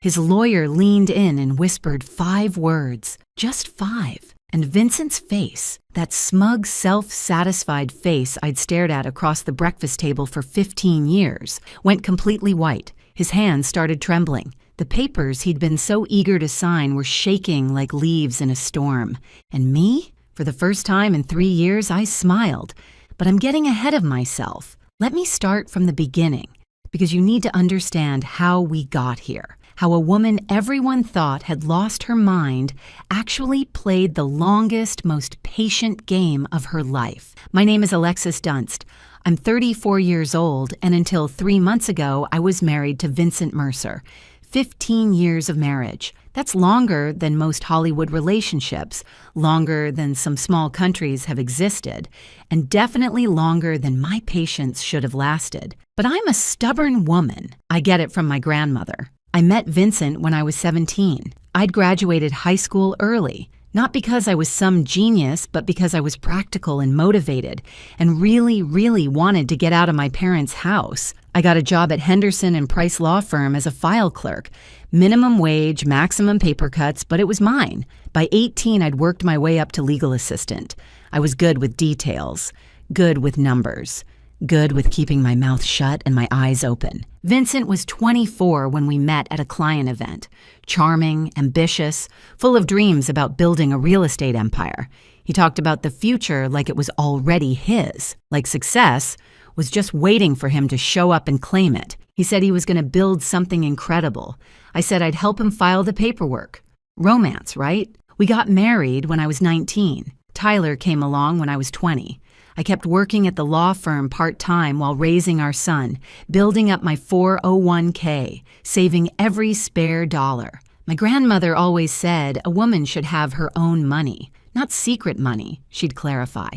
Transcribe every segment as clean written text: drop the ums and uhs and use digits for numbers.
His lawyer leaned in and whispered 5 words, just 5. And Vincent's face, that smug, self-satisfied face I'd stared at across the breakfast table for 15 years, went completely white. His hands started trembling. The papers he'd been so eager to sign were shaking like leaves in a storm. And me? For the first time in 3 years, I smiled. But I'm getting ahead of myself. Let me start from the beginning, because you need to understand how we got here. How a woman everyone thought had lost her mind actually played the longest, most patient game of her life. My name is Alexis Dunst. I'm 34 years old, and until 3 months ago, I was married to Vincent Mercer. 15 years of marriage. That's longer than most Hollywood relationships, longer than some small countries have existed, and definitely longer than my patience should have lasted. But I'm a stubborn woman. I get it from my grandmother. I met Vincent when I was 17. I'd graduated high school early, not because I was some genius, but because I was practical and motivated and really, really wanted to get out of my parents' house. I got a job at Henderson and Price Law Firm as a file clerk. Minimum wage, maximum paper cuts, but it was mine. By 18, I'd worked my way up to legal assistant. I was good with details, good with numbers, good with keeping my mouth shut and my eyes open. Vincent was 24 when we met at a client event. Charming, ambitious, full of dreams about building a real estate empire. He talked about the future like it was already his, like success was just waiting for him to show up and claim it. He said he was going to build something incredible. I said I'd help him file the paperwork. Romance, right? We got married when I was 19. Tyler came along when I was 20. I kept working at the law firm part-time while raising our son, building up my 401k, saving every spare dollar. My grandmother always said a woman should have her own money, not secret money, she'd clarify.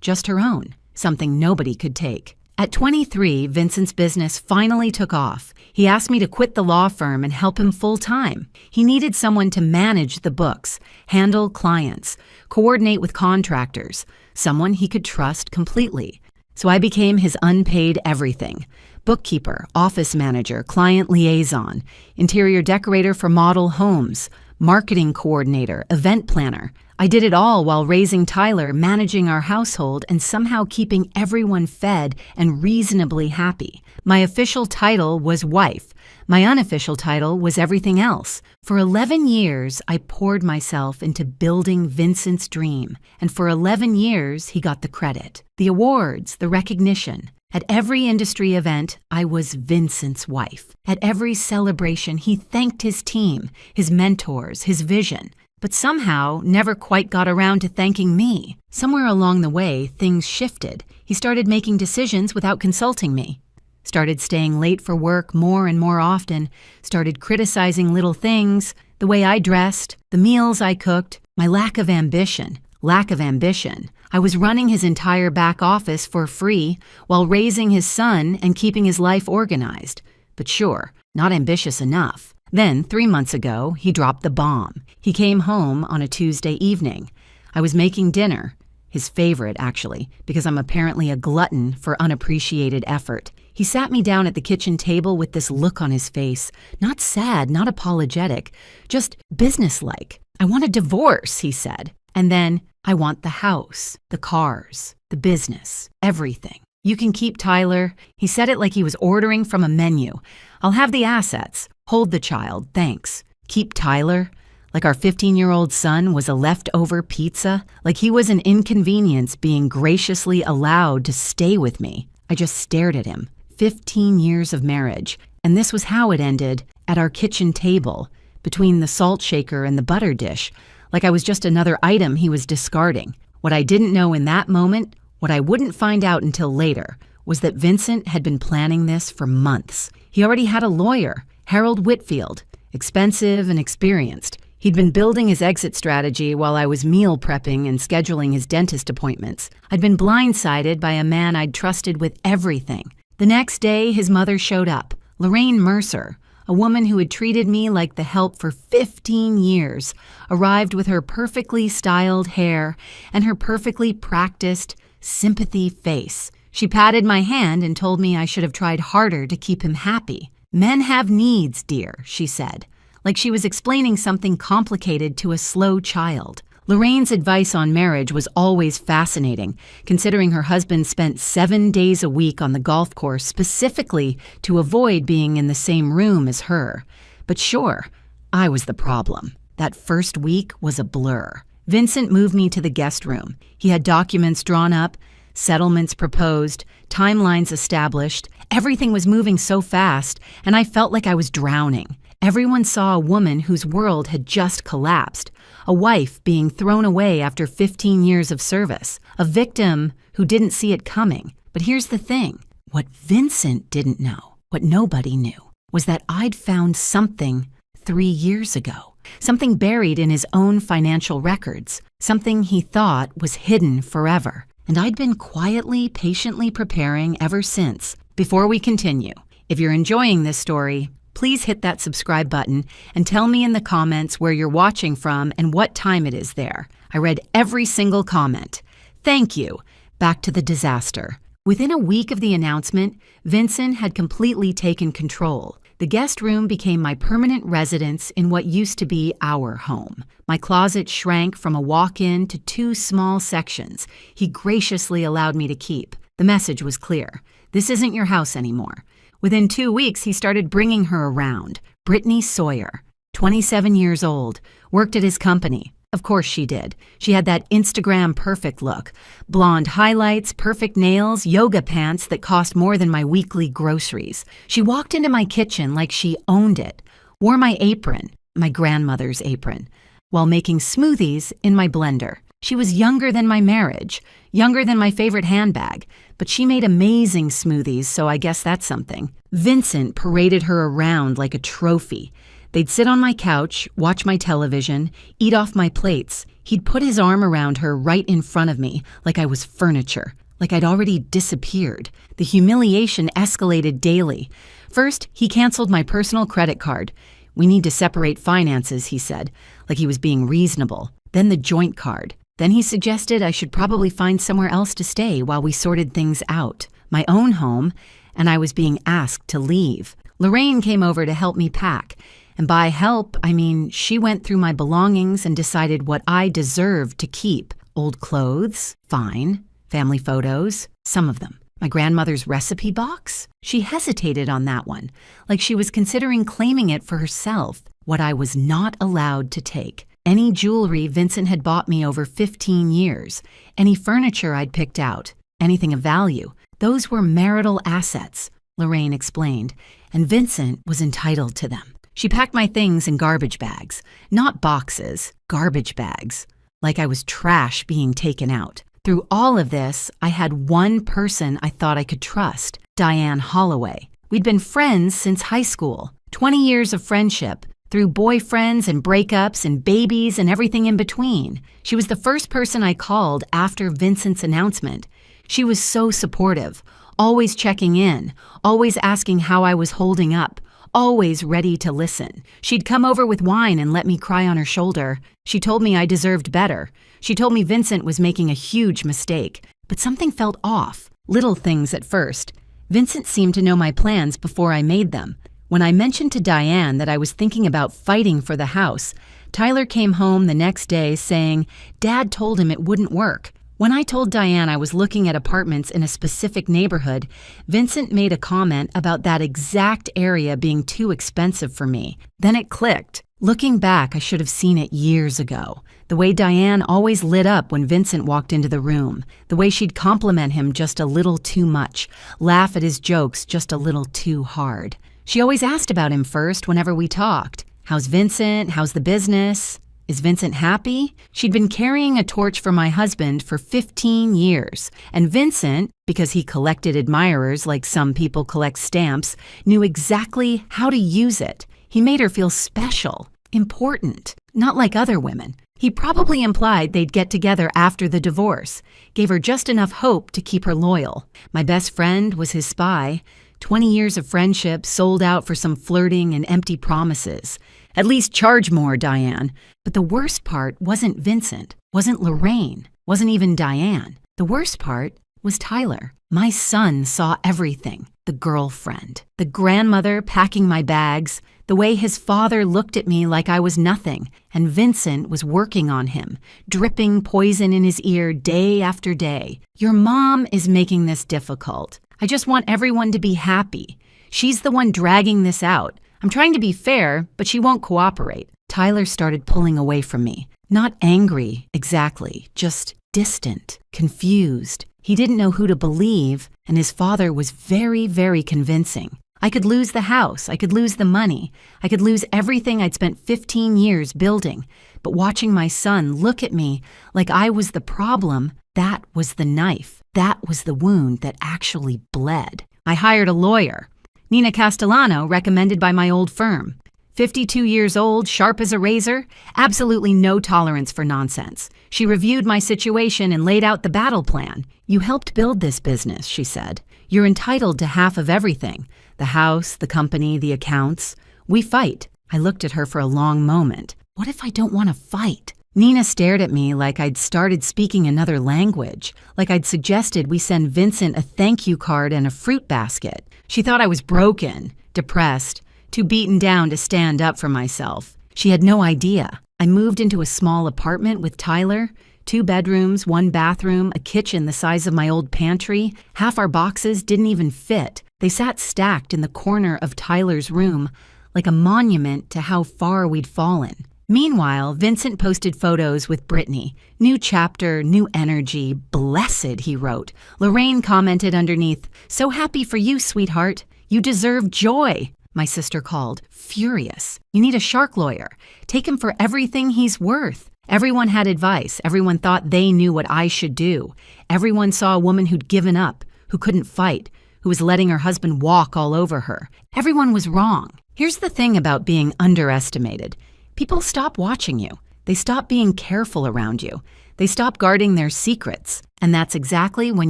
Just her own, something nobody could take. At 23, Vincent's business finally took off. He asked me to quit the law firm and help him full-time. He needed someone to manage the books, handle clients, coordinate with contractors, someone he could trust completely. So I became his unpaid everything. Bookkeeper, office manager, client liaison, interior decorator for model homes, marketing coordinator, event planner. I did it all while raising Tyler, managing our household, and somehow keeping everyone fed and reasonably happy. My official title was wife. My unofficial title was everything else. For 11 years, I poured myself into building Vincent's dream. And for 11 years, he got the credit, the awards, the recognition. At every industry event, I was Vincent's wife. At every celebration, he thanked his team, his mentors, his vision. But somehow never quite got around to thanking me. Somewhere along the way, things shifted. He started making decisions without consulting me. Started staying late for work more and more often. Started criticizing little things, the way I dressed, the meals I cooked, my lack of ambition. I was running his entire back office for free while raising his son and keeping his life organized. But sure, not ambitious enough. Then, 3 months ago, he dropped the bomb. He came home on a Tuesday evening. I was making dinner, his favorite, actually, because I'm apparently a glutton for unappreciated effort. He sat me down at the kitchen table with this look on his face, not sad, not apologetic, just businesslike. I want a divorce, he said. And then, I want the house, the cars, the business, everything. You can keep Tyler. He said it like he was ordering from a menu. I'll have the assets. Hold the child, thanks. Keep Tyler? Like our 15-year-old son was a leftover pizza? Like he was an inconvenience being graciously allowed to stay with me? I just stared at him. 15 years of marriage. And this was how it ended, at our kitchen table, between the salt shaker and the butter dish, like I was just another item he was discarding. What I didn't know in that moment, what I wouldn't find out until later, was that Vincent had been planning this for months. He already had a lawyer, Harold Whitfield, expensive and experienced. He'd been building his exit strategy while I was meal prepping and scheduling his dentist appointments. I'd been blindsided by a man I'd trusted with everything. The next day, his mother showed up, Lorraine Mercer, a woman who had treated me like the help for 15 years, arrived with her perfectly styled hair and her perfectly practiced sympathy face. She patted my hand and told me I should have tried harder to keep him happy. Men have needs, dear, she said. like she was explaining something complicated to a slow child. Lorraine's advice on marriage was always fascinating, considering her husband spent 7 days a week on the golf course specifically to avoid being in the same room as her. But sure, I was the problem. That first week was a blur. Vincent moved me to the guest room. He had documents drawn up, settlements proposed, timelines established. Everything was moving so fast, and I felt like I was drowning. Everyone saw a woman whose world had just collapsed, a wife being thrown away after 15 years of service, a victim who didn't see it coming. But here's the thing. What Vincent didn't know, what nobody knew, was that I'd found something 3 years ago. Something buried in his own financial records, something he thought was hidden forever. And I'd been quietly, patiently preparing ever since. Before we continue, if you're enjoying this story, please hit that subscribe button and tell me in the comments where you're watching from and what time it is there. I read every single comment. Thank you. Back to the disaster. Within a week of the announcement, Vincent had completely taken control. The guest room became my permanent residence in what used to be our home. My closet shrank from a walk-in to 2 small sections he graciously allowed me to keep. The message was clear. This isn't your house anymore. Within 2 weeks, he started bringing her around. Brittany Sawyer, 27 years old, worked at his company. Of course she did. She had that Instagram perfect look. Blonde highlights, perfect nails, yoga pants that cost more than my weekly groceries. She walked into my kitchen like she owned it, wore my apron, my grandmother's apron, while making smoothies in my blender. She was younger than my marriage, younger than my favorite handbag, but she made amazing smoothies, so I guess that's something. Vincent paraded her around like a trophy. They'd sit on my couch, watch my television, eat off my plates. He'd put his arm around her right in front of me, like I was furniture, like I'd already disappeared. The humiliation escalated daily. First, he canceled my personal credit card. We need to separate finances, he said, like he was being reasonable. Then the joint card. Then he suggested I should probably find somewhere else to stay while we sorted things out. My own home, and I was being asked to leave. Lorraine came over to help me pack. And by help, I mean she went through my belongings and decided what I deserved to keep. Old clothes, fine. Family photos, some of them. My grandmother's recipe box? She hesitated on that one, like she was considering claiming it for herself. What I was not allowed to take. Any jewelry Vincent had bought me over 15 years. Any furniture I'd picked out. Anything of value. Those were marital assets, Lorraine explained, and Vincent was entitled to them. She packed my things in garbage bags. Not boxes, garbage bags. Like I was trash being taken out. Through all of this, I had one person I thought I could trust, Diane Holloway. We'd been friends since high school. 20 years of friendship, through boyfriends and breakups and babies and everything in between. She was the first person I called after Vincent's announcement. She was so supportive, always checking in, always asking how I was holding up, always ready to listen. She'd come over with wine and let me cry on her shoulder. She told me I deserved better. She told me Vincent was making a huge mistake. But something felt off. Little things at first. Vincent seemed to know my plans before I made them. When I mentioned to Diane that I was thinking about fighting for the house, Tyler came home the next day saying Dad told him it wouldn't work. When I told Diane I was looking at apartments in a specific neighborhood, Vincent made a comment about that exact area being too expensive for me. Then it clicked. Looking back, I should have seen it years ago. The way Diane always lit up when Vincent walked into the room. The way she'd compliment him just a little too much, laugh at his jokes just a little too hard. She always asked about him first whenever we talked. How's Vincent? How's the business? Is Vincent happy? She'd been carrying a torch for my husband for 15 years. And Vincent, because he collected admirers like some people collect stamps, knew exactly how to use it. He made her feel special, important, not like other women. He probably implied they'd get together after the divorce, gave her just enough hope to keep her loyal. My best friend was his spy. 20 years of friendship sold out for some flirting and empty promises. At least charge more, Diane. But the worst part wasn't Vincent, wasn't Lorraine, wasn't even Diane. The worst part was Tyler. My son saw everything. the girlfriend, the grandmother packing my bags, the way his father looked at me like I was nothing, and Vincent was working on him, dripping poison in his ear day after day. Your mom is making this difficult. I just want everyone to be happy. She's the one dragging this out. I'm trying to be fair, but she won't cooperate. Tyler started pulling away from me. Not angry, exactly, just distant, confused. He didn't know who to believe, and his father was very, very convincing. I could lose the house, I could lose the money, I could lose everything I'd spent 15 years building. But watching my son look at me like I was the problem, that was the knife. That was the wound that actually bled. I hired a lawyer. Nina Castellano, recommended by my old firm. 52 years old, sharp as a razor, absolutely no tolerance for nonsense. She reviewed my situation and laid out the battle plan. You helped build this business, she said. You're entitled to half of everything. The house, the company, the accounts. We fight. I looked at her for a long moment. What if I don't want to fight? Nina stared at me like I'd started speaking another language, like I'd suggested we send Vincent a thank you card and a fruit basket. She thought I was broken, depressed, too beaten down to stand up for myself. She had no idea. I moved into a small apartment with Tyler, 2 bedrooms, 1 bathroom, a kitchen the size of my old pantry. Half our boxes didn't even fit. They sat stacked in the corner of Tyler's room, like a monument to how far we'd fallen. Meanwhile, Vincent posted photos with Brittany. New chapter, new energy, blessed, he wrote. Lorraine commented underneath, so happy for you, sweetheart. You deserve joy. My sister called, furious. You need a shark lawyer. Take him for everything he's worth. Everyone had advice. Everyone thought they knew what I should do. Everyone saw a woman who'd given up, who couldn't fight, who was letting her husband walk all over her. Everyone was wrong. Here's the thing about being underestimated. People stop watching you. They stop being careful around you. They stop guarding their secrets. And that's exactly when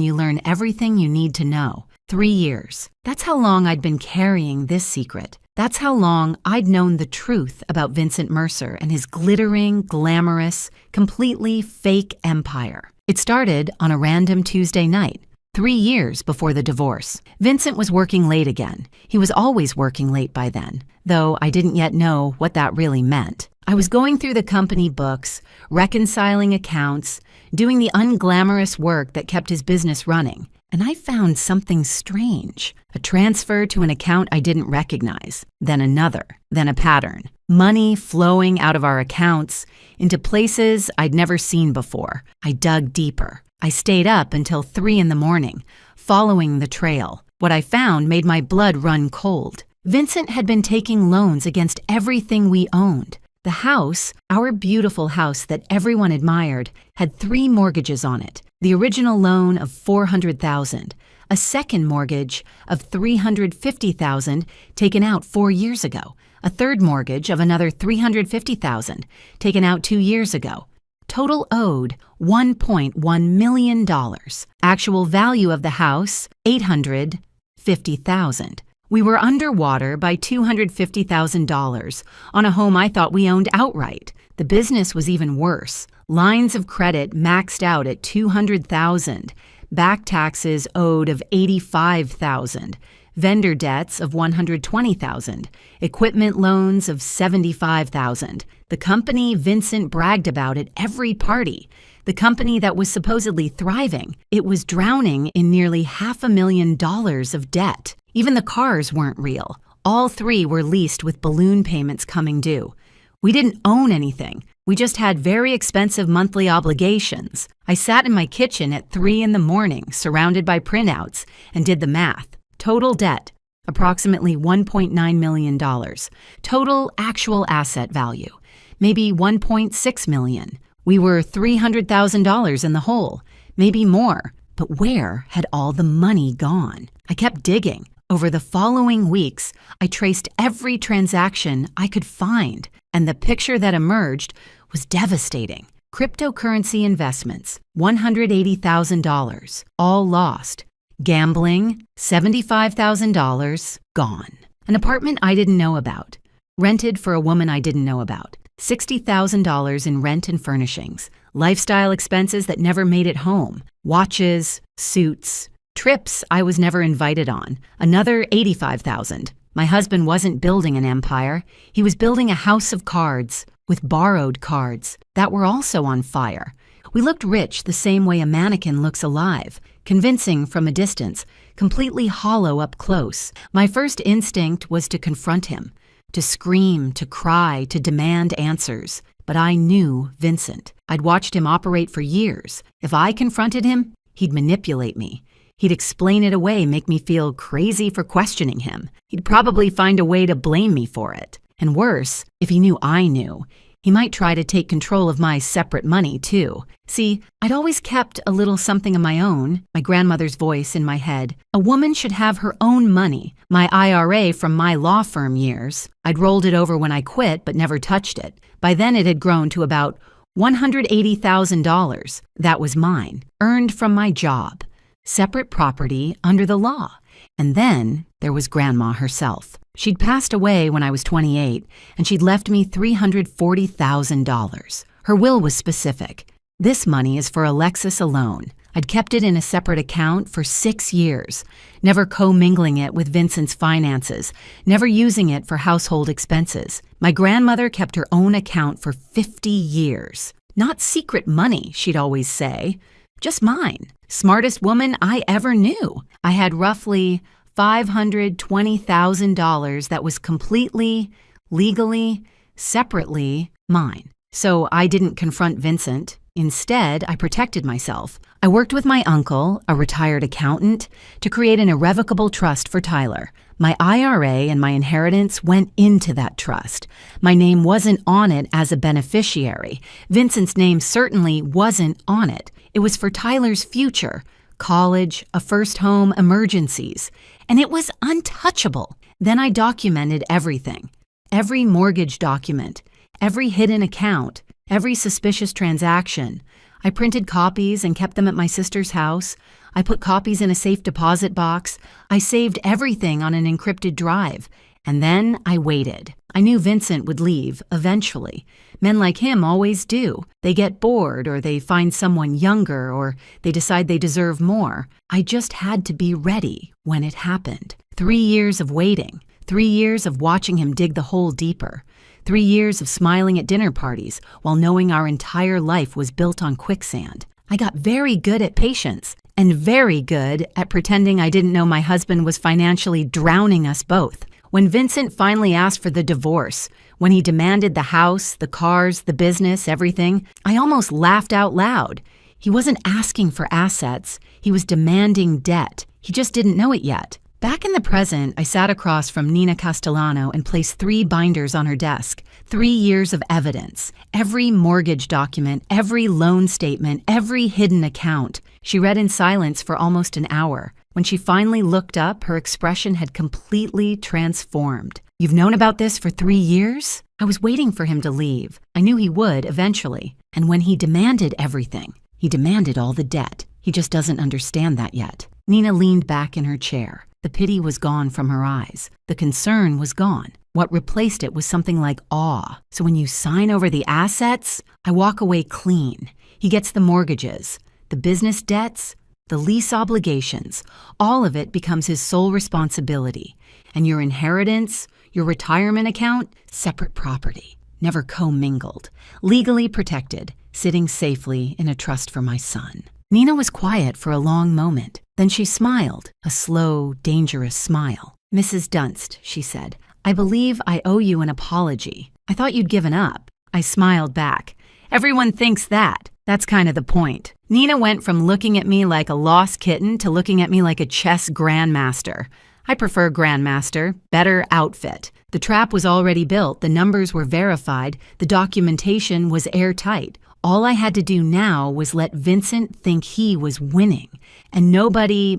you learn everything you need to know. 3 years. That's how long I'd been carrying this secret. That's how long I'd known the truth about Vincent Mercer and his glittering, glamorous, completely fake empire. It started on a random Tuesday night, 3 years before the divorce. Vincent was working late again. He was always working late by then, though I didn't yet know what that really meant. I was going through the company books, reconciling accounts, doing the unglamorous work that kept his business running. And I found something strange. A transfer to an account I didn't recognize, then another, then a pattern. Money flowing out of our accounts into places I'd never seen before. I dug deeper. I stayed up until 3 a.m, following the trail. What I found made my blood run cold. Vincent had been taking loans against everything we owned. The house, our beautiful house that everyone admired, had 3 mortgages on it. The original loan of $400,000, a second mortgage of $350,000 taken out 4 years ago, a third mortgage of another $350,000 taken out 2 years ago. Total owed $1.1 million. Actual value of the house, $850,000. We were underwater by $250,000 on a home I thought we owned outright. The business was even worse. Lines of credit maxed out at $200,000. Back taxes owed of $85,000. Vendor debts of $120,000. Equipment loans of $75,000. The company Vincent bragged about at every party. The company that was supposedly thriving. It was drowning in nearly $500,000 of debt. Even the cars weren't real. All 3 were leased with balloon payments coming due. We didn't own anything. We just had very expensive monthly obligations. I sat in my kitchen at 3 a.m, surrounded by printouts, and did the math. Total debt, approximately $1.9 million. Total actual asset value, maybe $1.6 million. We were $300,000 in the hole, maybe more. But where had all the money gone? I kept digging. Over the following weeks, I traced every transaction I could find, and the picture that emerged was devastating. Cryptocurrency investments, $180,000, all lost. Gambling, $75,000, gone. An apartment I didn't know about. Rented for a woman I didn't know about. $60,000 in rent and furnishings. Lifestyle expenses that never made it home. Watches, suits, Trips I was never invited on, another $85,000. My husband wasn't building an empire. He was building a house of cards with borrowed cards that were also on fire. We looked rich the same way a mannequin looks alive, convincing from a distance, completely hollow up close. My first instinct was to confront him, to scream, to cry, to demand answers. But I knew Vincent. I'd watched him operate for years. If I confronted him, he'd manipulate me. He'd explain it away, make me feel crazy for questioning him. He'd probably find a way to blame me for it. And worse, if he knew I knew, he might try to take control of my separate money, too. See, I'd always kept a little something of my own, my grandmother's voice in my head. A woman should have her own money, my IRA from my law firm years. I'd rolled it over when I quit, but never touched it. By then it had grown to about $180,000. That was mine, earned from my job. Separate property under the law. And then there was Grandma herself. She'd passed away when I was 28, and she'd left me $340,000. Her will was specific. This money is for Alexis alone. I'd kept it in a separate account for 6 years, never commingling it with Vincent's finances, never using it for household expenses. My grandmother kept her own account for 50 years. Not secret money, she'd always say. Just mine. Smartest woman I ever knew. I had roughly $520,000 that was completely, legally, separately mine. So I didn't confront Vincent. Instead, I protected myself. I worked with my uncle, a retired accountant, to create an irrevocable trust for Tyler. My IRA and my inheritance went into that trust. My name wasn't on it as a beneficiary. Vincent's name certainly wasn't on it. It was for Tyler's future, college, a first home, emergencies. And it was untouchable. Then I documented everything. Every mortgage document, every hidden account, every suspicious transaction. I printed copies and kept them at my sister's house. I put copies in a safe deposit box. I saved everything on an encrypted drive. And then I waited. I knew Vincent would leave eventually. Men like him always do. They get bored, or they find someone younger, or they decide they deserve more. I just had to be ready when it happened. 3 years of waiting. 3 years of watching him dig the hole deeper. 3 years of smiling at dinner parties while knowing our entire life was built on quicksand. I got very good at patience and very good at pretending I didn't know my husband was financially drowning us both. When Vincent finally asked for the divorce, when he demanded the house, the cars, the business, everything, I almost laughed out loud. He wasn't asking for assets. He was demanding debt. He just didn't know it yet. Back in the present, I sat across from Nina Castellano and placed 3 binders on her desk. 3 years of evidence. Every mortgage document, every loan statement, every hidden account. She read in silence for almost an hour. When she finally looked up, her expression had completely transformed. "You've known about this for 3 years?" I was waiting for him to leave. I knew he would eventually. And when he demanded everything, he demanded all the debt. He just doesn't understand that yet. Nina leaned back in her chair. The pity was gone from her eyes. The concern was gone. What replaced it was something like awe. So when you sign over the assets, I walk away clean. He gets the mortgages, the business debts, the lease obligations. All of it becomes his sole responsibility. And your inheritance, your retirement account, separate property, never commingled, legally protected, sitting safely in a trust for my son. Nina was quiet for a long moment. Then she smiled, a slow, dangerous smile. "Mrs. Dunst," she said, "I believe I owe you an apology. I thought you'd given up." I smiled back. "Everyone thinks that. That's kind of the point." Nina went from looking at me like a lost kitten to looking at me like a chess grandmaster. I prefer grandmaster, better outfit. The trap was already built, the numbers were verified, the documentation was airtight. All I had to do now was let Vincent think he was winning. And nobody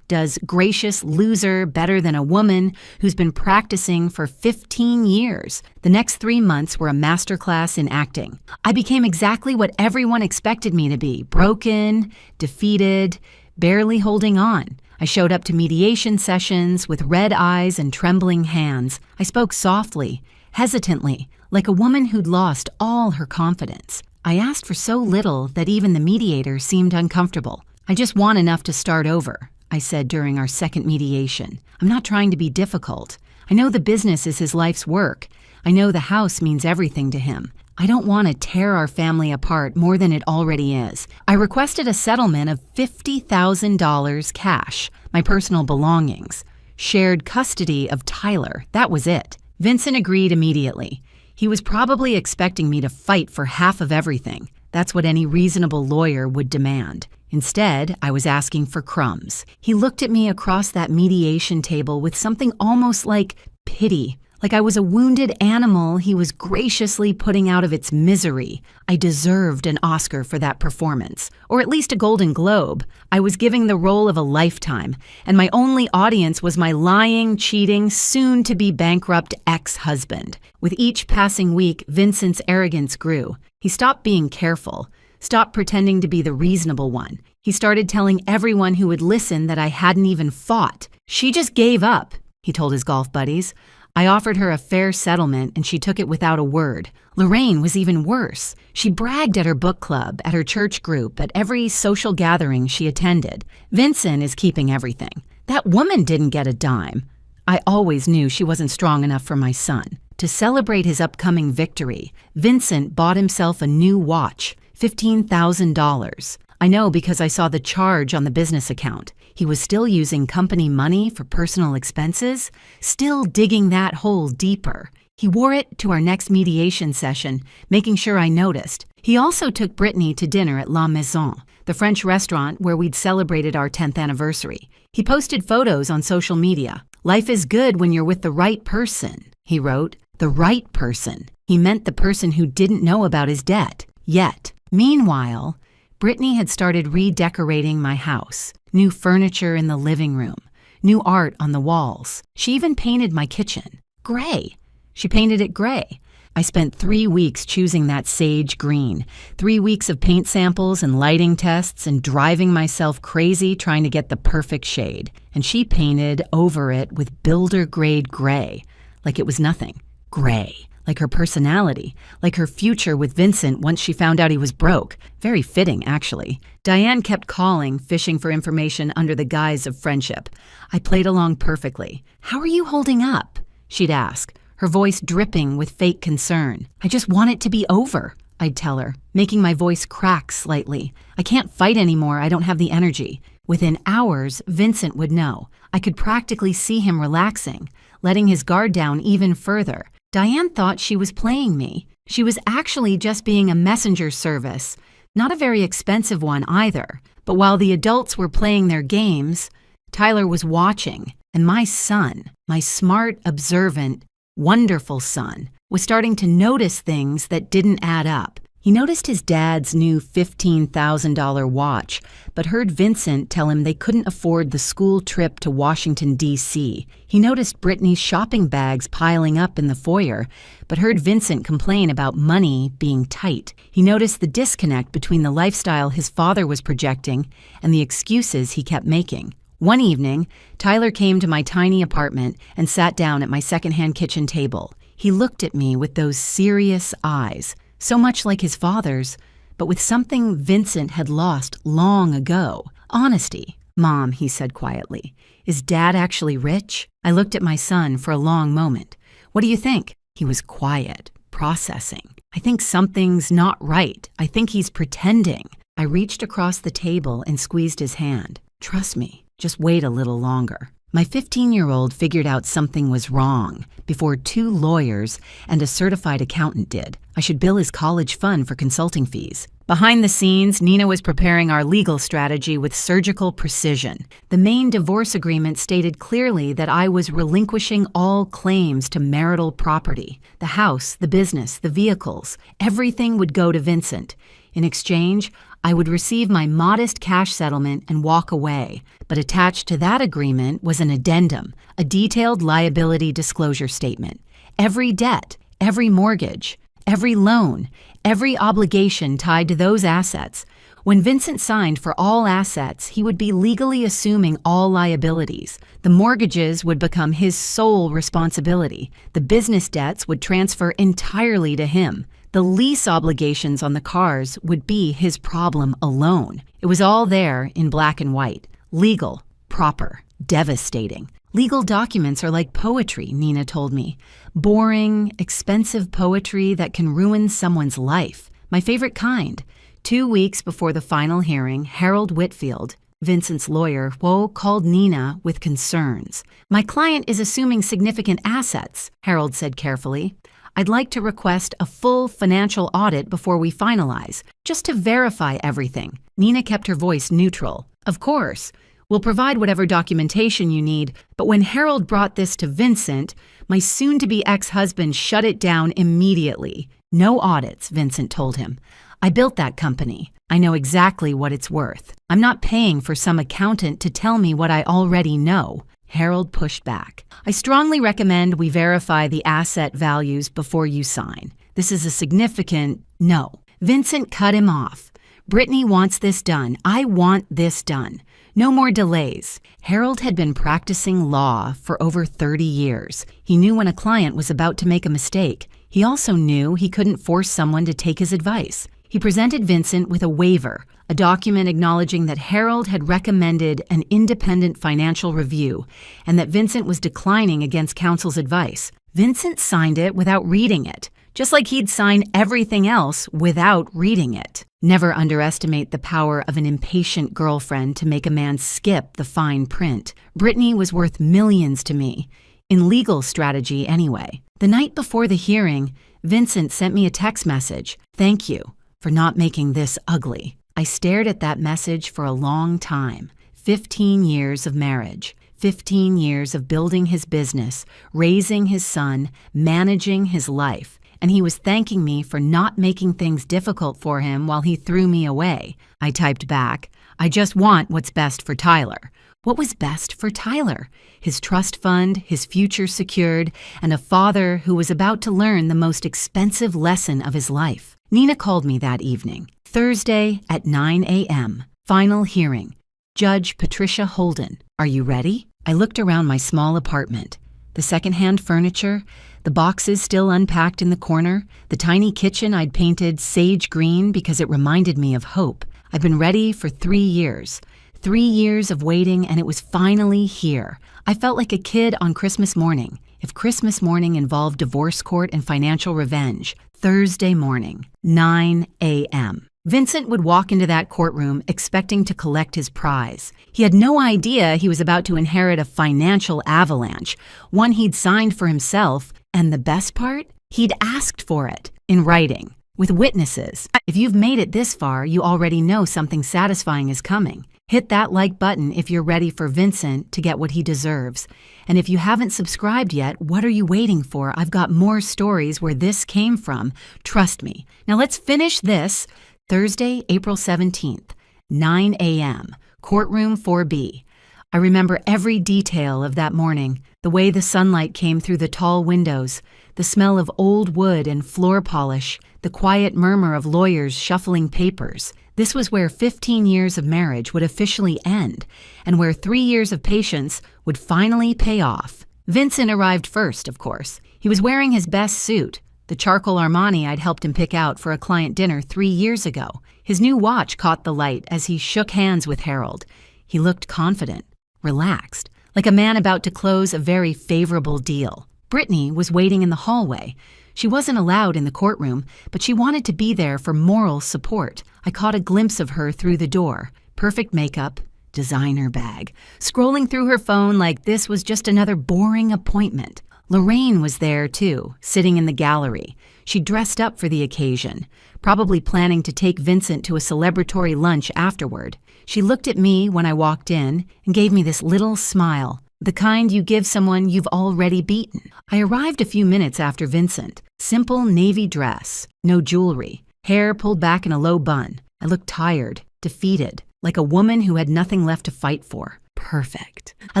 does gracious loser better than a woman who's been practicing for 15 years. The next 3 months were a masterclass in acting. I became exactly what everyone expected me to be: broken, defeated, barely holding on. I showed up to mediation sessions with red eyes and trembling hands. I spoke softly, hesitantly, like a woman who'd lost all her confidence. I asked for so little that even the mediator seemed uncomfortable. "I just want enough to start over," I said during our second mediation. "I'm not trying to be difficult. I know the business is his life's work. I know the house means everything to him. I don't want to tear our family apart more than it already is. I requested a settlement of $50,000 cash, my personal belongings, shared custody of Tyler. That was it." Vincent agreed immediately. He was probably expecting me to fight for half of everything. That's what any reasonable lawyer would demand. Instead, I was asking for crumbs. He looked at me across that mediation table with something almost like pity. Like I was a wounded animal he was graciously putting out of its misery. I deserved an Oscar for that performance, or at least a Golden Globe. I was giving the role of a lifetime, and my only audience was my lying, cheating, soon-to-be bankrupt ex-husband. With each passing week, Vincent's arrogance grew. He stopped being careful, stopped pretending to be the reasonable one. He started telling everyone who would listen that I hadn't even fought. "She just gave up," he told his golf buddies. I offered her a fair settlement, and she took it without a word. Lorraine was even worse. She bragged at her book club, at her church group, at every social gathering she attended. "Vincent is keeping everything. That woman didn't get a dime." I always knew she wasn't strong enough for my son. To celebrate his upcoming victory, Vincent bought himself a new watch, $15,000. I know because I saw the charge on the business account. He was still using company money for personal expenses, still digging that hole deeper. He wore it to our next mediation session, making sure I noticed. He also took Brittany to dinner at La Maison, the French restaurant where we'd celebrated our 10th anniversary. He posted photos on social media. "Life is good when you're with the right person," he wrote. The right person. He meant the person who didn't know about his debt, yet. Meanwhile, Brittany had started redecorating my house. New furniture in the living room, new art on the walls. She even painted my kitchen. Gray. She painted it gray. I spent 3 weeks choosing that sage green, 3 weeks of paint samples and lighting tests and driving myself crazy trying to get the perfect shade. And she painted over it with builder-grade gray, like it was nothing. Gray. Like her personality, like her future with Vincent once she found out he was broke. Very fitting, actually. Diane kept calling, fishing for information under the guise of friendship. I played along perfectly. "How are you holding up?" she'd ask, her voice dripping with fake concern. "I just want it to be over," I'd tell her, making my voice crack slightly. "I can't fight anymore, I don't have the energy." Within hours, Vincent would know. I could practically see him relaxing, letting his guard down even further. Diane thought she was playing me. She was actually just being a messenger service, not a very expensive one either. But while the adults were playing their games, Tyler was watching, and my son, my smart, observant, wonderful son, was starting to notice things that didn't add up. He noticed his dad's new $15,000 watch, but heard Vincent tell him they couldn't afford the school trip to Washington, D.C. He noticed Brittany's shopping bags piling up in the foyer, but heard Vincent complain about money being tight. He noticed the disconnect between the lifestyle his father was projecting and the excuses he kept making. One evening, Tyler came to my tiny apartment and sat down at my secondhand kitchen table. He looked at me with those serious eyes, so much like his father's, but with something Vincent had lost long ago. "Honesty." "Mom," he said quietly, "is Dad actually rich?" I looked at my son for a long moment. "What do you think?" He was quiet, processing. "I think something's not right. I think he's pretending." I reached across the table and squeezed his hand. "Trust me, just wait a little longer." My 15-year-old figured out something was wrong before 2 lawyers and a certified accountant did. I should bill his college fund for consulting fees. Behind the scenes, Nina was preparing our legal strategy with surgical precision. The main divorce agreement stated clearly that I was relinquishing all claims to marital property. The house, the business, the vehicles, everything would go to Vincent. In exchange, I would receive my modest cash settlement and walk away. But attached to that agreement was an addendum, a detailed liability disclosure statement. Every debt, every mortgage, every loan, every obligation tied to those assets When Vincent signed for all assets, he would be legally assuming all liabilities. The mortgages would become his sole responsibility. The business debts would transfer entirely to him. The lease obligations on the cars would be his problem alone. It was all there in black and white. Legal, proper, devastating. Legal documents are like poetry, Nina told me. Boring, expensive poetry that can ruin someone's life. My favorite kind. 2 weeks before the final hearing, Harold Whitfield, Vincent's lawyer, called Nina with concerns. "My client is assuming significant assets," Harold said carefully. "I'd like to request a full financial audit before we finalize, just to verify everything." Nina kept her voice neutral. "Of course. We'll provide whatever documentation you need, but when Harold brought this to Vincent, my soon-to-be ex-husband shut it down immediately. No audits," Vincent told him. "I built that company. I know exactly what it's worth. I'm not paying for some accountant to tell me what I already know." Harold pushed back. "I strongly recommend we verify the asset values before you sign. This is a significant no." Vincent cut him off. "Brittany wants this done. I want this done. No more delays." Harold had been practicing law for over 30 years. He knew when a client was about to make a mistake. He also knew he couldn't force someone to take his advice. He presented Vincent with a waiver, a document acknowledging that Harold had recommended an independent financial review and that Vincent was declining against counsel's advice. Vincent signed it without reading it, just like he'd sign everything else without reading it. Never underestimate the power of an impatient girlfriend to make a man skip the fine print. Brittany was worth millions to me, in legal strategy anyway. The night before the hearing, Vincent sent me a text message. "Thank you for not making this ugly." I stared at that message for a long time. 15 years of marriage, 15 years of building his business, raising his son, managing his life, and he was thanking me for not making things difficult for him while he threw me away. I typed back, "I just want what's best for Tyler." What was best for Tyler? His trust fund, his future secured, and a father who was about to learn the most expensive lesson of his life. Nina called me that evening. Thursday at 9 a.m. Final hearing. Judge Patricia Holden. "Are you ready?" I looked around my small apartment. The secondhand furniture, the boxes still unpacked in the corner, the tiny kitchen I'd painted sage green because it reminded me of hope. I've been ready for 3 years. 3 years of waiting, and it was finally here. I felt like a kid on Christmas morning. If Christmas morning involved divorce court and financial revenge, Thursday morning, 9 a.m. Vincent would walk into that courtroom expecting to collect his prize. He had no idea he was about to inherit a financial avalanche, one he'd signed for himself, and the best part? He'd asked for it, in writing, with witnesses. If you've made it this far, you already know something satisfying is coming. Hit that like button if you're ready for Vincent to get what he deserves. And if you haven't subscribed yet, what are you waiting for? I've got more stories where this came from. Trust me. Now let's finish this. Thursday, April 17th, 9 a.m., courtroom 4B. I remember every detail of that morning, the way the sunlight came through the tall windows, the smell of old wood and floor polish, the quiet murmur of lawyers shuffling papers. This was where 15 years of marriage would officially end, and where 3 years of patience would finally pay off. Vincent arrived first, of course. He was wearing his best suit, the charcoal Armani I'd helped him pick out for a client dinner 3 years ago. His new watch caught the light as he shook hands with Harold. He looked confident, relaxed, like a man about to close a very favorable deal. Brittany was waiting in the hallway. She wasn't allowed in the courtroom, but she wanted to be there for moral support. I caught a glimpse of her through the door. Perfect makeup, designer bag, scrolling through her phone like this was just another boring appointment. Lorraine was there too, sitting in the gallery. She dressed up for the occasion, probably planning to take Vincent to a celebratory lunch afterward. She looked at me when I walked in and gave me this little smile, the kind you give someone you've already beaten. I arrived a few minutes after Vincent. Simple navy dress, no jewelry, hair pulled back in a low bun. I looked tired, defeated, like a woman who had nothing left to fight for. Perfect. I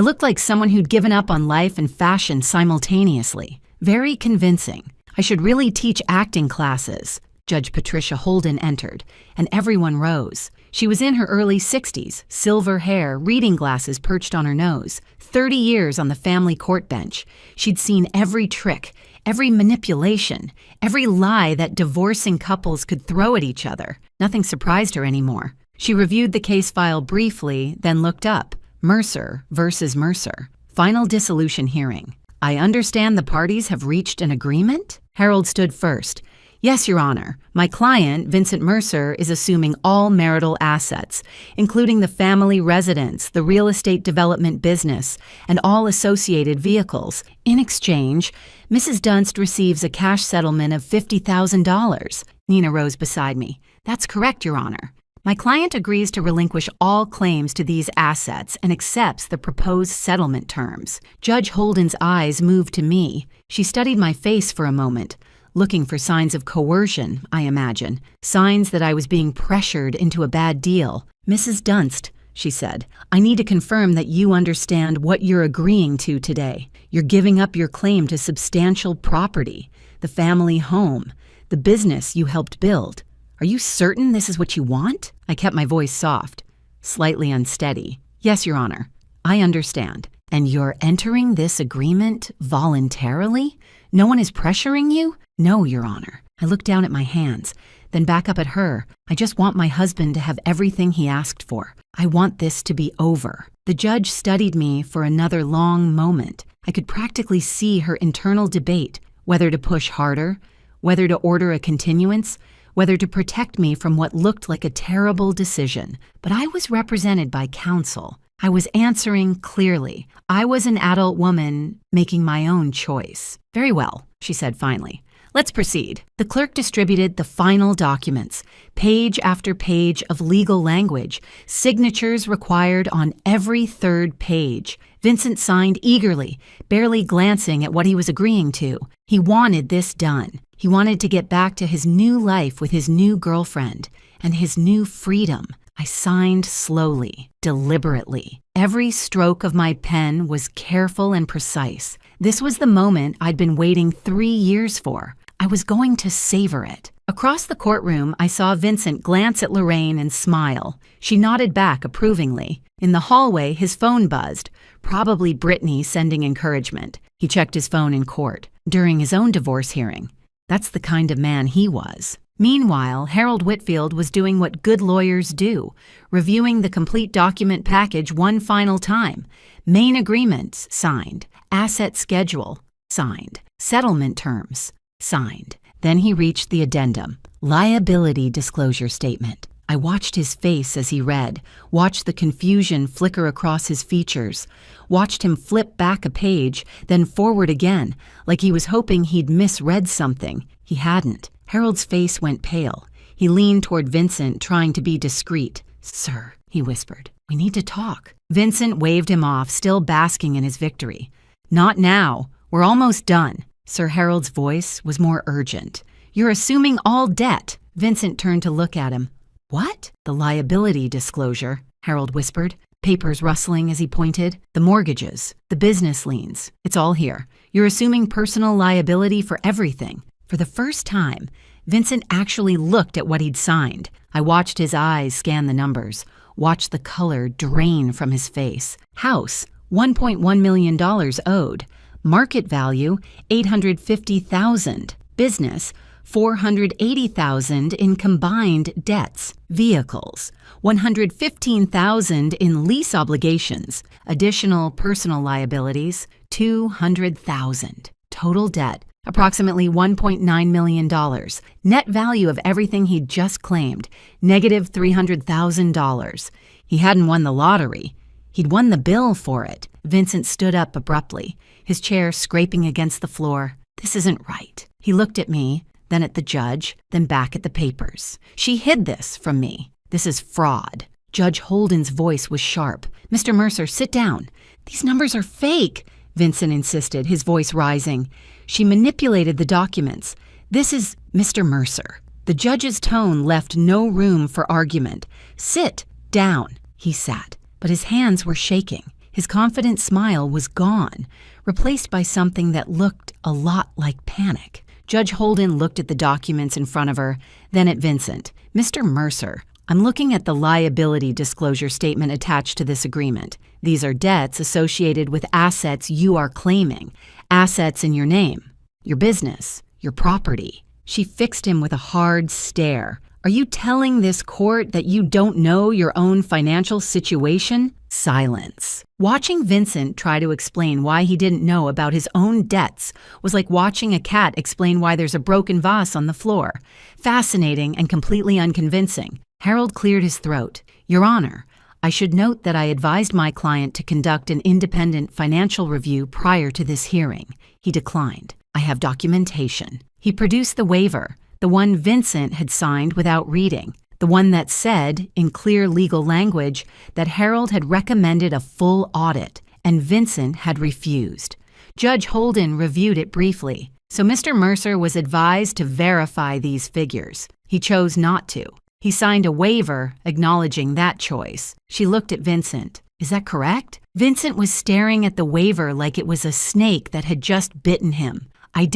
looked like someone who'd given up on life and fashion simultaneously. Very convincing. I should really teach acting classes. Judge Patricia Holden entered, and everyone rose. She was in her early 60s, silver hair, reading glasses perched on her nose. 30 years on the family court bench. She'd seen every trick, every manipulation, every lie that divorcing couples could throw at each other. Nothing surprised her anymore. She reviewed the case file briefly, then looked up. Mercer versus Mercer. Final dissolution hearing. I understand the parties have reached an agreement? Harold stood first. Yes, Your Honor. My client, Vincent Mercer, is assuming all marital assets, including the family residence, the real estate development business, and all associated vehicles. In exchange, Mrs. Dunst receives a cash settlement of $50,000. Nina rose beside me. That's correct, Your Honor. My client agrees to relinquish all claims to these assets and accepts the proposed settlement terms. Judge Holden's eyes moved to me. She studied my face for a moment, looking for signs of coercion, I imagine, signs that I was being pressured into a bad deal. Mrs. Dunst, she said, I need to confirm that you understand what you're agreeing to today. You're giving up your claim to substantial property, the family home, the business you helped build. Are you certain this is what you want? I kept my voice soft, slightly unsteady. Yes, Your Honor, I understand. And you're entering this agreement voluntarily? No one is pressuring you? No, Your Honor. I looked down at my hands, then back up at her. I just want my husband to have everything he asked for. I want this to be over. The judge studied me for another long moment. I could practically see her internal debate, whether to push harder, whether to order a continuance, whether to protect me from what looked like a terrible decision. But I was represented by counsel. I was answering clearly. I was an adult woman making my own choice. Very well, she said finally. Let's proceed. The clerk distributed the final documents, page after page of legal language, signatures required on every third page. Vincent signed eagerly, barely glancing at what he was agreeing to. He wanted this done. He wanted to get back to his new life with his new girlfriend and his new freedom. I signed slowly, deliberately. Every stroke of my pen was careful and precise. This was the moment I'd been waiting 3 years for. I was going to savor it. Across the courtroom, I saw Vincent glance at Lorraine and smile. She nodded back approvingly. In the hallway, his phone buzzed, probably Brittany sending encouragement. He checked his phone in court, during his own divorce hearing. That's the kind of man he was. Meanwhile, Harold Whitfield was doing what good lawyers do, reviewing the complete document package one final time. Main agreements signed, asset schedule signed, settlement terms signed. Then he reached the addendum, liability disclosure statement. I watched his face as he read, watched the confusion flicker across his features, watched him flip back a page, then forward again, like he was hoping he'd misread something. He hadn't. Harold's face went pale. He leaned toward Vincent, trying to be discreet. Sir, he whispered, we need to talk. Vincent waved him off, still basking in his victory. Not now. We're almost done. Sir Harold's voice was more urgent. You're assuming all debt. Vincent turned to look at him. What? The liability disclosure, Harold whispered, papers rustling as he pointed. The mortgages, the business liens. It's all here. You're assuming personal liability for everything. For the first time, Vincent actually looked at what he'd signed. I watched his eyes scan the numbers, watched the color drain from his face. House, $1.1 million owed. Market value, $850,000. Business, $480,000 in combined debts. Vehicles, $115,000 in lease obligations. Additional personal liabilities, $200,000. Total debt, approximately $1.9 million. Net value of everything he'd just claimed, negative $300,000. He hadn't won the lottery. He'd won the bill for it. Vincent stood up abruptly, his chair scraping against the floor. This isn't right. He looked at me, then at the judge, then back at the papers. She hid this from me. This is fraud. Judge Holden's voice was sharp. Mr. Mercer, sit down. These numbers are fake, Vincent insisted, his voice rising. She manipulated the documents. This is Mr. Mercer. The judge's tone left no room for argument. Sit down. He sat, but his hands were shaking. His confident smile was gone, replaced by something that looked a lot like panic. Judge Holden looked at the documents in front of her, then at Vincent. Mr. Mercer, I'm looking at the liability disclosure statement attached to this agreement. These are debts associated with assets you are claiming, assets in your name, your business, your property. She fixed him with a hard stare. Are you telling this court that you don't know your own financial situation? Silence. Watching Vincent try to explain why he didn't know about his own debts was like watching a cat explain why there's a broken vase on the floor. Fascinating and completely unconvincing. Harold cleared his throat. Your Honor, I should note that I advised my client to conduct an independent financial review prior to this hearing. He declined. I have documentation. He produced the waiver, the one Vincent had signed without reading, the one that said, in clear legal language, that Harold had recommended a full audit, and Vincent had refused. Judge Holden reviewed it briefly, so Mr. Mercer was advised to verify these figures. He chose not to. He signed a waiver acknowledging that choice. She looked at Vincent. Is that correct? Vincent was staring at the waiver like it was a snake that had just bitten him. I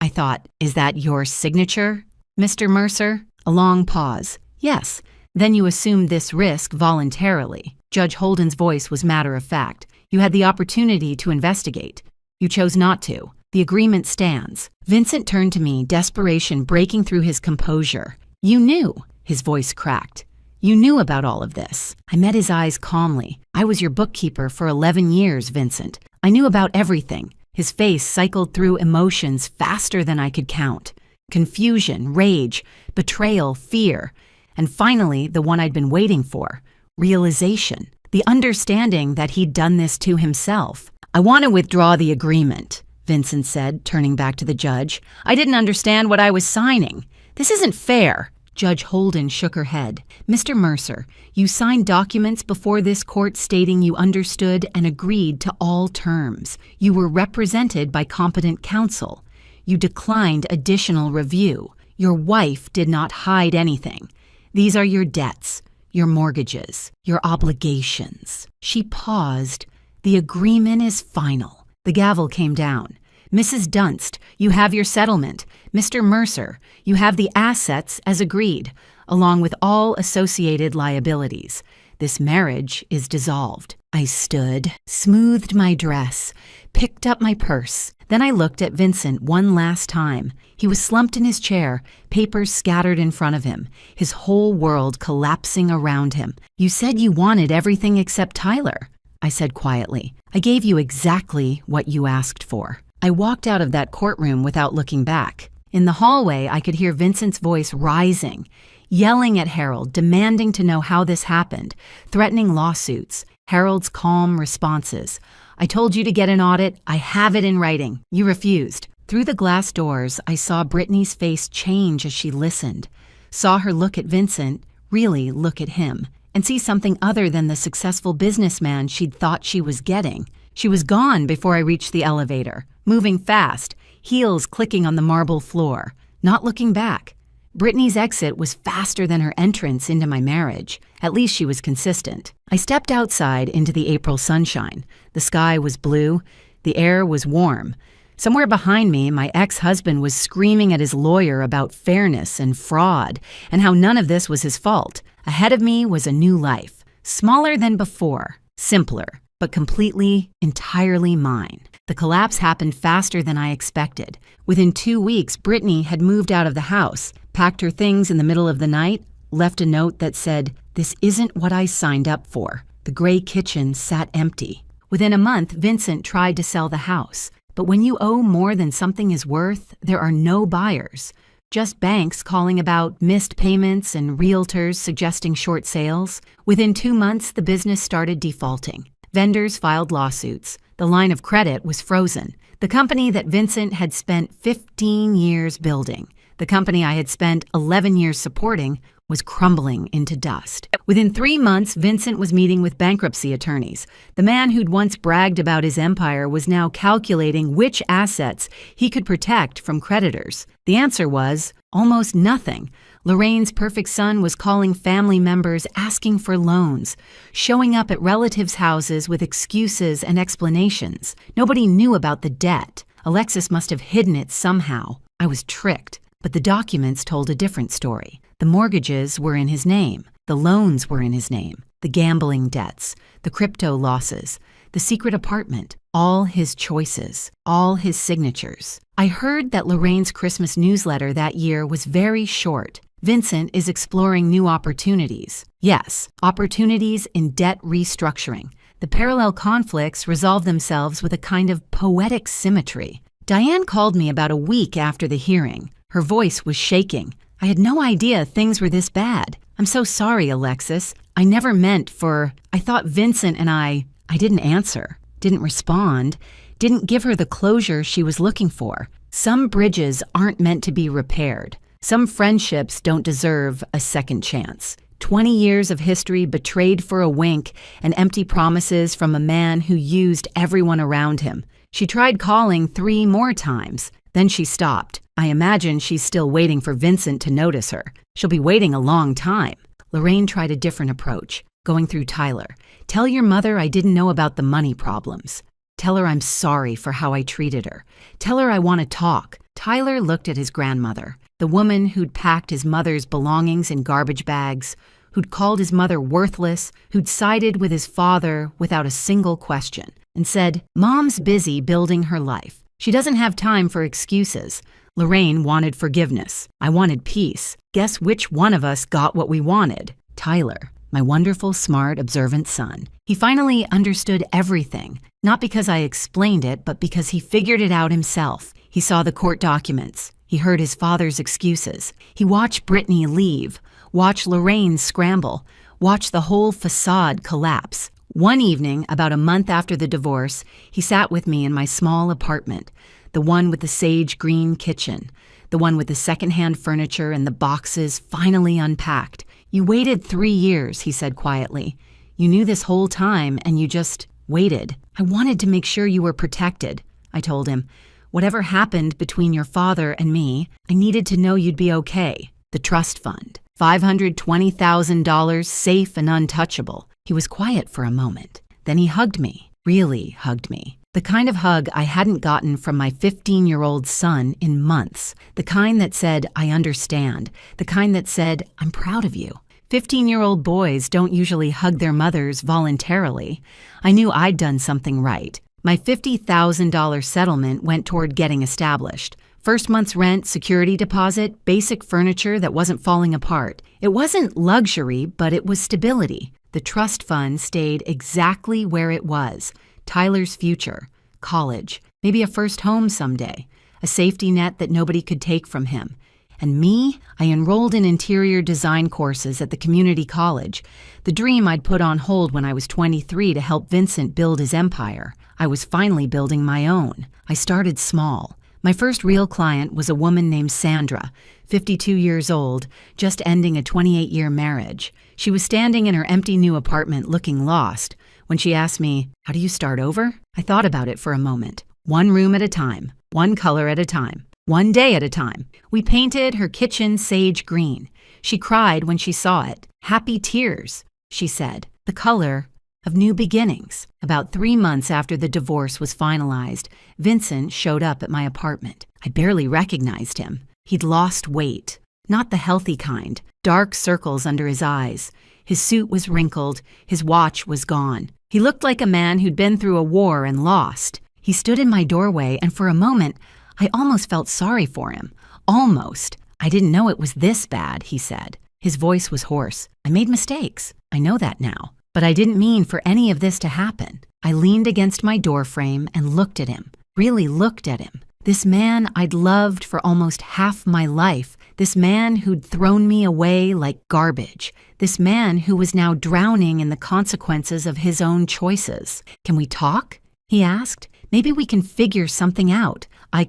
thought, is that your signature, Mr. Mercer? A long pause. Yes. Then you assumed this risk voluntarily. Judge Holden's voice was matter of fact. You had the opportunity to investigate. You chose not to. The agreement stands. Vincent turned to me, desperation breaking through his composure. You knew. His voice cracked. You knew about all of this. I met his eyes calmly. I was your bookkeeper for 11 years, Vincent. I knew about everything. His face cycled through emotions faster than I could count. Confusion, rage, betrayal, fear, and finally the one I'd been waiting for, realization, the understanding that he'd done this to himself. I want to withdraw the agreement, Vincent said, turning back to the judge. I didn't understand what I was signing. This isn't fair. Judge Holden shook her head. Mr. Mercer, you signed documents before this court stating you understood and agreed to all terms. You were represented by competent counsel. You declined additional review. Your wife did not hide anything. These are your debts, your mortgages, your obligations. She paused. The agreement is final. The gavel came down. Mrs. Dunst, you have your settlement. Mr. Mercer, you have the assets as agreed, along with all associated liabilities. This marriage is dissolved. I stood, smoothed my dress, picked up my purse. Then I looked at Vincent one last time. He was slumped in his chair, papers scattered in front of him, his whole world collapsing around him. You said you wanted everything except Tyler, I said quietly. I gave you exactly what you asked for. I walked out of that courtroom without looking back. In the hallway, I could hear Vincent's voice rising, yelling at Harold, demanding to know how this happened, threatening lawsuits. Harold's calm responses. I told you to get an audit. I have it in writing. You refused. Through the glass doors, I saw Brittany's face change as she listened, saw her look at Vincent, really look at him, and see something other than the successful businessman she'd thought she was getting. She was gone before I reached the elevator, moving fast, heels clicking on the marble floor, not looking back. Brittany's exit was faster than her entrance into my marriage. At least she was consistent. I stepped outside into the April sunshine. The sky was blue. The air was warm. Somewhere behind me, my ex-husband was screaming at his lawyer about fairness and fraud and how none of this was his fault. Ahead of me was a new life, smaller than before, simpler, but completely, entirely mine. The collapse happened faster than I expected. Within 2 weeks, Brittany had moved out of the house, packed her things in the middle of the night, left a note that said, "This isn't what I signed up for." The gray kitchen sat empty. Within a month, Vincent tried to sell the house. But when you owe more than something is worth, there are no buyers. Just banks calling about missed payments and realtors suggesting short sales. Within 2 months, the business started defaulting. Vendors filed lawsuits. The line of credit was frozen. The company that Vincent had spent 15 years building, the company I had spent 11 years supporting, was crumbling into dust. Within 3 months, Vincent was meeting with bankruptcy attorneys. The man who'd once bragged about his empire was now calculating which assets he could protect from creditors. The answer was almost nothing. Lorraine's perfect son was calling family members asking for loans, showing up at relatives' houses with excuses and explanations. Nobody knew about the debt. Alexis must have hidden it somehow. I was tricked, but the documents told a different story. The mortgages were in his name. The loans were in his name. The gambling debts, the crypto losses, the secret apartment, all his choices, all his signatures. I heard that Lorraine's Christmas newsletter that year was very short. Vincent is exploring new opportunities. Yes, opportunities in debt restructuring. The parallel conflicts resolve themselves with a kind of poetic symmetry. Diane called me about a week after the hearing. Her voice was shaking. I had no idea things were this bad. I'm so sorry, Alexis. I never meant for... I thought Vincent and I didn't answer, didn't respond, didn't give her the closure she was looking for. Some bridges aren't meant to be repaired. Some friendships don't deserve a second chance. 20 years of history betrayed for a wink and empty promises from a man who used everyone around him. She tried calling 3 more times. Then she stopped. I imagine she's still waiting for Vincent to notice her. She'll be waiting a long time. Lorraine tried a different approach, going through Tyler. Tell your mother I didn't know about the money problems. Tell her I'm sorry for how I treated her. Tell her I want to talk. Tyler looked at his grandmother, the woman who'd packed his mother's belongings in garbage bags, who'd called his mother worthless, who'd sided with his father without a single question, and said, Mom's busy building her life. She doesn't have time for excuses. Lorraine wanted forgiveness. I wanted peace. Guess which one of us got what we wanted? Tyler, my wonderful, smart, observant son. He finally understood everything, not because I explained it, but because he figured it out himself. He saw the court documents. He heard his father's excuses. He watched Brittany leave, watched Lorraine scramble, watched the whole facade collapse. One evening, about a month after the divorce, he sat with me in my small apartment, the one with the sage green kitchen, the one with the secondhand furniture and the boxes finally unpacked. You waited 3 years, he said quietly. You knew this whole time and you just waited. I wanted to make sure you were protected, I told him. Whatever happened between your father and me, I needed to know you'd be okay. The trust fund, $520,000 safe and untouchable. He was quiet for a moment. Then he hugged me, really hugged me. The kind of hug I hadn't gotten from my 15-year-old son in months. The kind that said, I understand. The kind that said, I'm proud of you. 15-year-old boys don't usually hug their mothers voluntarily. I knew I'd done something right. My $50,000 settlement went toward getting established. First month's rent, security deposit, basic furniture that wasn't falling apart. It wasn't luxury, but it was stability. The trust fund stayed exactly where it was. Tyler's future, college, maybe a first home someday, a safety net that nobody could take from him. And me, I enrolled in interior design courses at the community college, the dream I'd put on hold when I was 23 to help Vincent build his empire. I was finally building my own. I started small. My first real client was a woman named Sandra, 52 years old, just ending a 28-year marriage. She was standing in her empty new apartment looking lost. When she asked me, how do you start over? I thought about it for a moment. One room at a time, one color at a time, one day at a time. We painted her kitchen sage green. She cried when she saw it. Happy tears, she said. The color of new beginnings. About 3 months after the divorce was finalized, Vincent showed up at my apartment. I barely recognized him. He'd lost weight. Not the healthy kind. Dark circles under his eyes. His suit was wrinkled. His watch was gone. He looked like a man who'd been through a war and lost. He stood in my doorway, and for a moment, I almost felt sorry for him. Almost. I didn't know it was this bad, he said. His voice was hoarse. I made mistakes. I know that now. But I didn't mean for any of this to happen. I leaned against my doorframe and looked at him, really looked at him. This man I'd loved for almost half my life. This man who'd thrown me away like garbage. This man who was now drowning in the consequences of his own choices. Can we talk? He asked. Maybe we can figure something out. I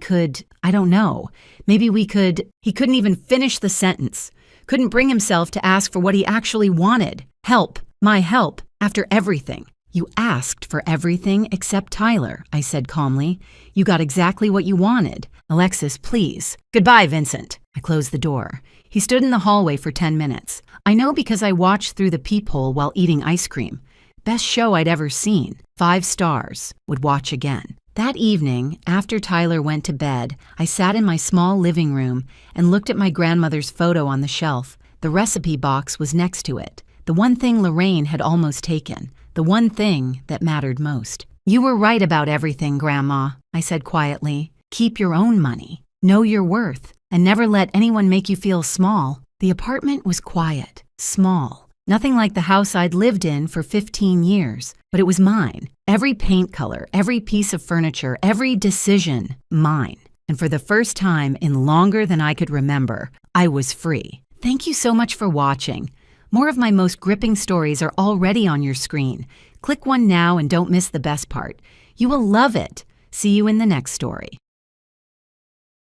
don't know. Maybe we could. He couldn't even finish the sentence. Couldn't bring himself to ask for what he actually wanted. Help. My help. After everything. You asked for everything except Tyler, I said calmly. You got exactly what you wanted. Alexis, please. Goodbye, Vincent. I closed the door. He stood in the hallway for 10 minutes. I know because I watched through the peephole while eating ice cream. Best show I'd ever seen. 5 stars. Would watch again. That evening, after Tyler went to bed, I sat in my small living room and looked at my grandmother's photo on the shelf. The recipe box was next to it. The one thing Lorraine had almost taken. The one thing that mattered most. "You were right about everything, Grandma," I said quietly. "Keep your own money. Know your worth. And never let anyone make you feel small." The apartment was quiet, small. Nothing like the house I'd lived in for 15 years. But it was mine. Every paint color, every piece of furniture, every decision, mine. And for the first time in longer than I could remember, I was free. Thank you so much for watching. More of my most gripping stories are already on your screen. Click one now and don't miss the best part. You will love it. See you in the next story.